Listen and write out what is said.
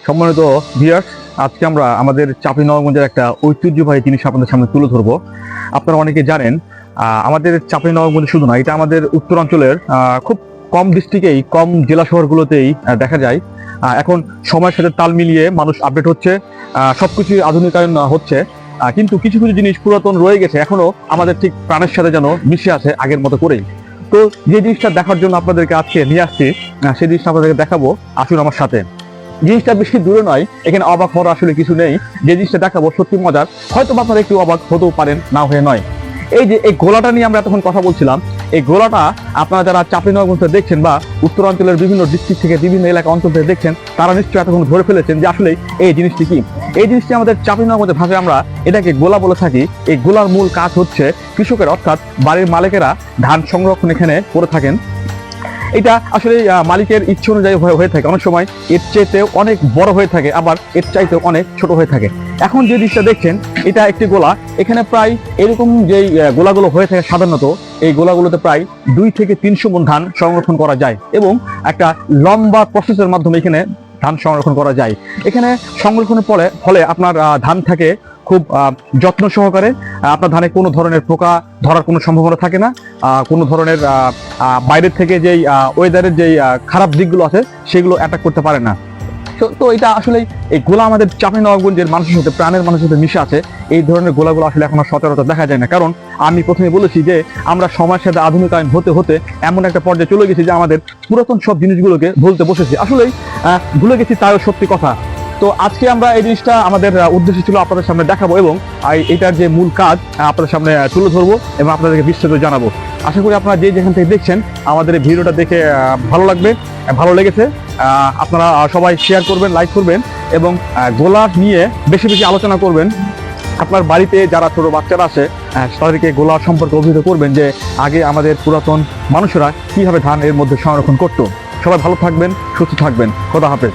সম্মানিত ভিউয়ার্স, আজকে আমরা আমাদের চাঁপাইনবাবগঞ্জের একটা ঐতিহ্যবাহী জিনিস আপনাদের সামনে তুলে ধরবো। আপনারা অনেকে জানেন, আমাদের চাঁপাইনবাবগঞ্জ শুধু না, এটা আমাদের উত্তরাঞ্চলের খুব কম ডিস্ট্রিক্টেই, কম জেলা শহরগুলোতেই দেখা যায়। এখন সময়ের সাথে তাল মিলিয়ে মানুষ আপডেট হচ্ছে, সবকিছু আধুনিকায়ন হচ্ছে, কিন্তু কিছু কিছু জিনিস পুরাতন রয়ে গেছে, এখনো আমাদের ঠিক প্রাণের সাথে যেন মিশে আছে আগের মতো করেই। তো যে জিনিসটা দেখার জন্য আপনাদেরকে আজকে নিয়ে আসছি, সেই জিনিসটা আপনাদেরকে দেখাবো। আসুন আমার সাথে। জিনিসটা বেশি দূরে নয়, এখানে অবাক হওয়ার আসলে কিছু নেই। যে জিনিসটা দেখাবো সত্যি মজার, হয়তো আপনারা একটু অবাক হতেও পারেন, না হয়ে নয়। এই যে এই গোলাটা নিয়ে আমরা এতক্ষণ কথা বলছিলাম, এই গোলাটা আপনারা যারা চাঁপাইনবাবগঞ্জ দেখছেন বা উত্তরাঞ্চলের বিভিন্ন ডিস্ট্রিক্ট থেকে, বিভিন্ন এলাকা অঞ্চল থেকে দেখছেন, তারা নিশ্চয়ই এতক্ষণ ধরে ফেলেছেন যে আসলে এই জিনিসটি কি। এই জিনিসটি আমাদের চাঁপাইনবাবগঞ্জের ভাষায় আমরা এটাকে গোলা বলে থাকি। এই গোলার মূল কাজ হচ্ছে কৃষকের, অর্থাৎ বাড়ির মালিকেরা ধান সংরক্ষণ এখানে করে থাকেন। এটা আসলে মালিকের ইচ্ছে অনুযায়ী হয়ে থাকে। অনেক সময় এর চাইতেও অনেক বড় হয়ে থাকে, আবার এর চাইতেও অনেক ছোট হয়ে থাকে। এখন যে জিনিসটা দেখছেন, এটা একটি গোলা। এখানে প্রায় এরকম যেই গোলাগুলো হয়ে থাকে সাধারণত, এই গোলাগুলোতে প্রায় 2 থেকে 300 মণ ধান সংরক্ষণ করা যায়, এবং একটা লম্বা প্রসেসের মাধ্যমে এখানে ধান সংরক্ষণ করা যায়। এখানে সংরক্ষণের ফলে আপনার ধান থাকে খুব যত্ন সহকারে। আপনার ধানে কোনো ধরনের পোকা ধরার কোনো সম্ভাবনা থাকে না। কোনো ধরনের বাইরের থেকে যেই ওয়েদারের যেই খারাপ দিকগুলো আছে, সেগুলো অ্যাটাক করতে পারে না। তো এটা আসলে এই গোলা আমাদের চাঁপাইনবাবগঞ্জের মানুষের সাথে, প্রাণের মানুষের সাথে মিশে আছে। এই ধরনের গোলাগুলো আসলে এখন সচরাচর দেখা যায় না, কারণ আমি প্রথমে বলেছি যে আমরা সময়ের সাথে আধুনিকায়ন হতে হতে এমন একটা পর্যায়ে চলে গেছি যে আমাদের পুরাতন সব জিনিসগুলোকে ভুলতে বসেছি। আসলেই ভুলে গেছি, তাও সত্যি কথা। তো আজকে আমরা এই জিনিসটা, আমাদের উদ্দেশ্য ছিল আপনাদের সামনে দেখাবো, এবং এটার যে মূল কাজ আপনাদের সামনে তুলে ধরবো এবং আপনাদেরকে বিস্তারিত জানাবো। আশা করি আপনারা যে যেখান থেকে দেখছেন, আমাদের এই ভিডিওটা দেখে ভালো লাগবে। ভালো লেগেছে আপনারা সবাই শেয়ার করবেন, লাইক করবেন, এবং গোলা নিয়ে বেশি বেশি আলোচনা করবেন। আপনার বাড়িতে যারা ছোট বাচ্চারা আছে, তাদেরকে গোলা সম্পর্কে অভিহিত করবেন যে আগে আমাদের পুরাতন মানুষেরা কিভাবে ধান এর মধ্যে সংরক্ষণ করতো। সবাই ভালো থাকবেন, সুস্থ থাকবেন। খোদা হাফেজ।